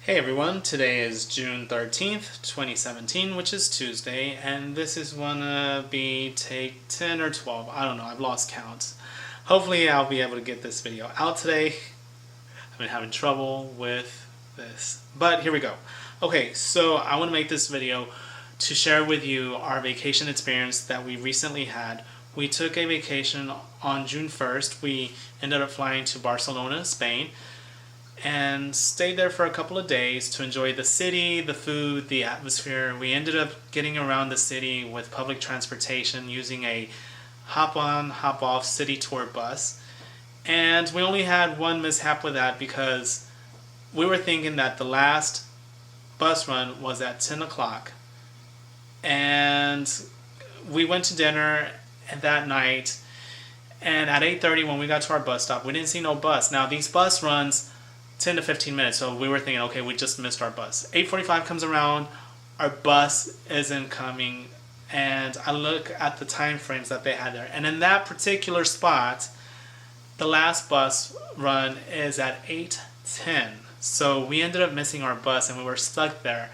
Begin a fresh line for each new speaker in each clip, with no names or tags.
Hey everyone, today is June 13th, 2017, which is Tuesday, and this is gonna be take 10 or 12. I don't know, I've lost count. Hopefully I'll be able to get this video out today. I've been having trouble with this, but here we go. Okay, so I want to make this video to share with you our vacation experience that we recently had. We took a vacation on June 1st. We ended up flying to Barcelona, Spain, and stayed there for a couple of days to enjoy the city, the food, the atmosphere. We ended up getting around the city with public transportation using a hop-on, hop-off city tour bus. And we only had one mishap with that because we were thinking that the last bus run was at 10 o'clock. And we went to dinner that night, and at 8:30 when we got to our bus stop, we didn't see no bus. Now these bus runs 10 to 15 minutes, so we were thinking, okay, we just missed our bus. 8:45 comes around, our bus isn't coming, and I look at the time frames that they had there, and in that particular spot, the last bus run is at 8:10. So we ended up missing our bus, and we were stuck there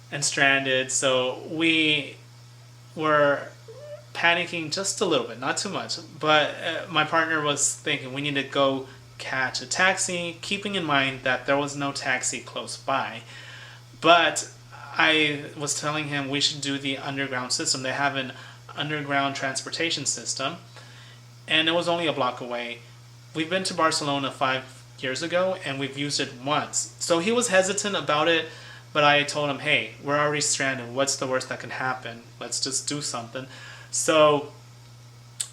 and stranded. So we were panicking just a little bit, not too much, but my partner was thinking we need to go catch a taxi, keeping in mind that there was no taxi close by. But I was telling him we should do the underground system. They have an underground transportation system, and it was only a block away. We've been to Barcelona 5 years ago, and we've used it once. So he was hesitant about it, but I told him, hey, we're already stranded. What's the worst that can happen? Let's just do something. So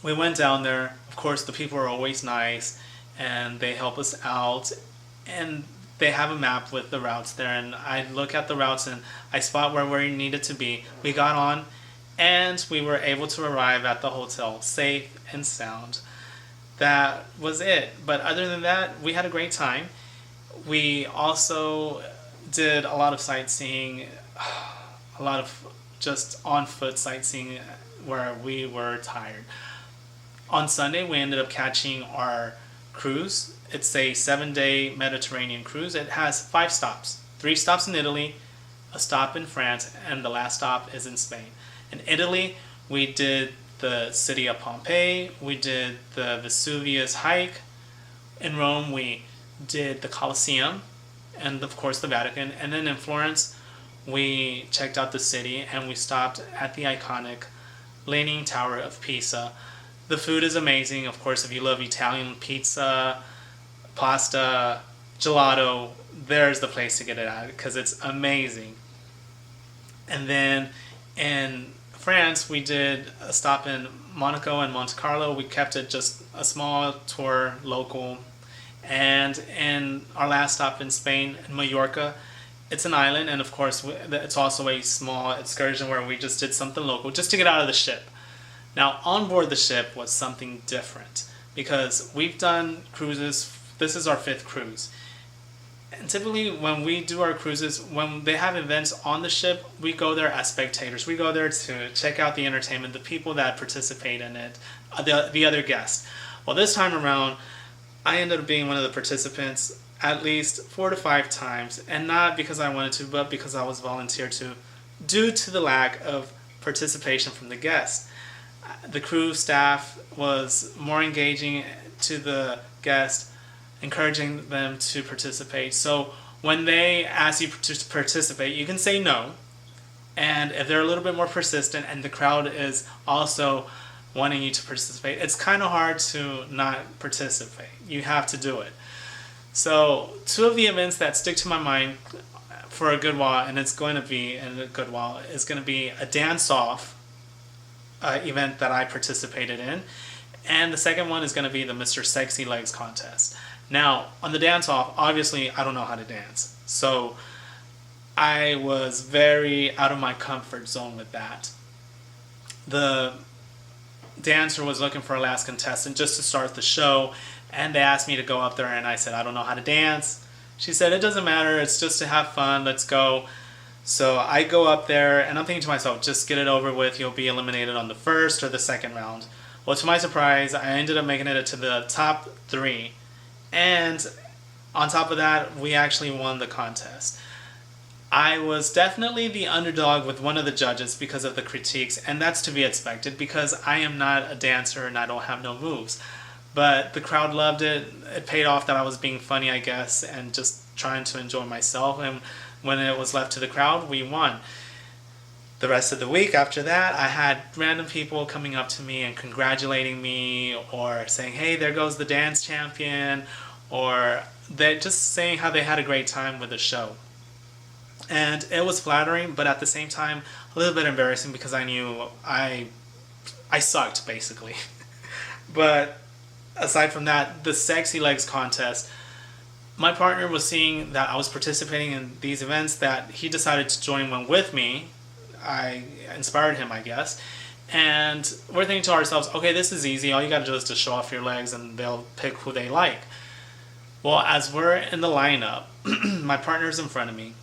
we went down there. Of course, the people are always nice, and they help us out, and they have a map with the routes there, and I look at the routes and I spot where we needed to be. We got on, and we were able to arrive at the hotel safe and sound. That was it. But other than that, we had a great time. We also did a lot of sightseeing, a lot of just on foot sightseeing where we were tired. On Sunday, we ended up catching our cruise. It's a 7-day Mediterranean cruise. It has 5 stops. 3 stops in Italy, a stop in France, and the last stop is in Spain. In Italy, we did the city of Pompeii, we did the Vesuvius hike. In Rome, we did the Colosseum, and of course the Vatican. And then in Florence, we checked out the city, and we stopped at the iconic Leaning Tower of Pisa. The food is amazing. Of course, if you love Italian pizza, pasta, gelato, there's the place to get it at because it's amazing. And then in France, we did a stop in Monaco and Monte Carlo. We kept it just a small tour, local. And in our last stop in Spain, in Mallorca, it's an island, and of course, it's also a small excursion where we just did something local just to get out of the ship. Now, on board the ship was something different because we've done cruises. This is our 5th cruise. And typically when we do our cruises, when they have events on the ship, we go there as spectators. We go there to check out the entertainment, the people that participate in it, the other guests. Well, this time around, I ended up being one of the participants at least 4 to 5 times, and not because I wanted to, but because I was volunteered to, due to the lack of participation from the guests. The crew staff was more engaging to the guest, encouraging them to participate. So when they ask you to participate, you can say no. And if they're a little bit more persistent and the crowd is also wanting you to participate, it's kind of hard to not participate. You have to do it. So 2 of the events that stick to my mind for a good while, and it's going to be in a good while, is going to be a dance-off event that I participated in, and the second one is going to be the Mr. Sexy Legs contest. Now, on the dance-off, obviously I don't know how to dance, so I was very out of my comfort zone with that. The dancer was looking for a last contestant just to start the show, and they asked me to go up there, and I said, I don't know how to dance. She said, it doesn't matter, it's just to have fun, let's go. So I go up there, and I'm thinking to myself, just get it over with, you'll be eliminated on the first or the second round. Well, to my surprise, I ended up making it to the top 3, and On top of that, we actually won the contest. I was definitely the underdog with one of the judges because of the critiques, and that's to be expected because I am not a dancer and I don't have no moves. But the crowd loved it. It paid off that I was being funny, I guess, and just trying to enjoy myself. And when it was left to the crowd, we won. The rest of the week after that, I had random people coming up to me and congratulating me or saying, hey, there goes the dance champion, or they're just saying how they had a great time with the show. And it was flattering, but at the same time, a little bit embarrassing because I knew I sucked, basically. But aside from that, the Sexy Legs contest, my partner was seeing that I was participating in these events, that he decided to join one with me. I inspired him, I guess. And we're thinking to ourselves, okay, this is easy. All you gotta do is just show off your legs and they'll pick who they like. Well, as we're in the lineup, my partner's in front of me.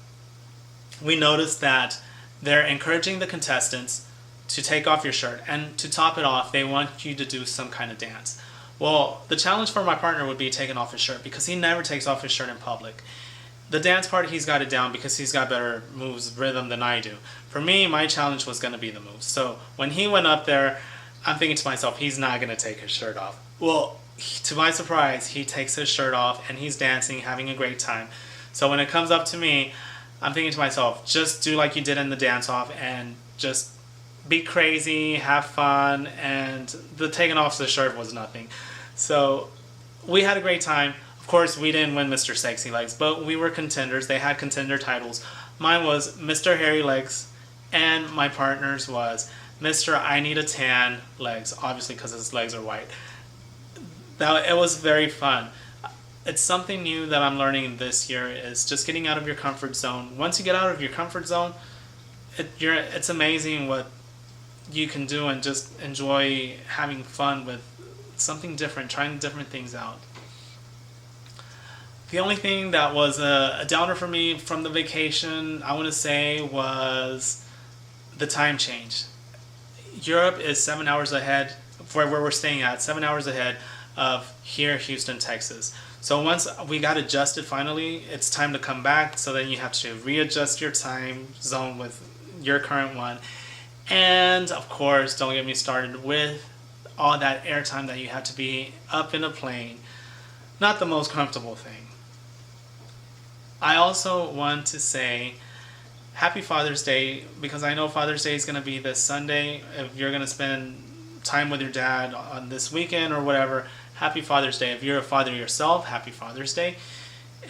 We noticed that they're encouraging the contestants to take off your shirt, and to top it off, they want you to do some kind of dance. Well, the challenge for my partner would be taking off his shirt because he never takes off his shirt in public. The dance part, he's got it down because he's got better moves, rhythm than I do. For me, my challenge was going to be the moves. So when he went up there, I'm thinking to myself, he's not going to take his shirt off. Well, to my surprise, he takes his shirt off and he's dancing, having a great time. So when it comes up to me, I'm thinking to myself, just do like you did in the dance-off and just be crazy, have fun, and the taking off the shirt was nothing. So we had a great time. Of course, we didn't win Mr. Sexy Legs, but we were contenders. They had contender titles. Mine was Mr. Hairy Legs, and my partner's was Mr. I Need a Tan Legs, obviously because his legs are white. Now, it was very fun. It's something new that I'm learning this year, is just getting out of your comfort zone. Once you get out of your comfort zone, it's amazing what you can do and just enjoy having fun with something different, trying different things out. The only thing that was a downer for me from the vacation, I want to say, was the time change. Europe is 7 hours ahead, for where we're staying at, 7 hours ahead of here, Houston, Texas. So once we got adjusted finally, it's time to come back. So then you have to readjust your time zone with your current one. And of course, don't get me started with all that airtime that you have to be up in a plane. Not the most comfortable thing. I also want to say Happy Father's Day, because I know Father's Day is going to be this Sunday. If you're going to spend time with your dad on this weekend or whatever, Happy Father's Day. If you're a father yourself, Happy Father's Day.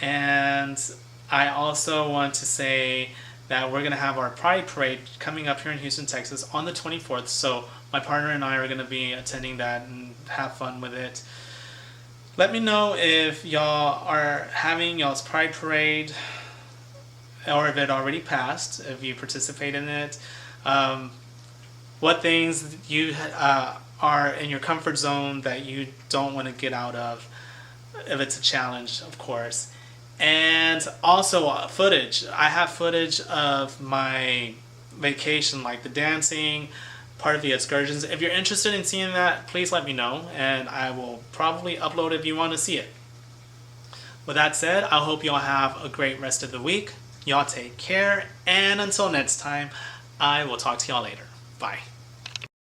And I also want to say that we're going to have our Pride Parade coming up here in Houston, Texas on the 24th. So my partner and I are going to be attending that and have fun with it. Let me know if y'all are having y'all's Pride Parade or if it already passed, if you participate in it. What things you are in your comfort zone that you don't want to get out of, if it's a challenge, of course. And also footage. I have footage of my vacation, like the dancing, part of the excursions. If you're interested in seeing that, please let me know, and I will probably upload if you want to see it. With that said, I hope y'all have a great rest of the week. Y'all take care, and until next time, I will talk to y'all later. Bye.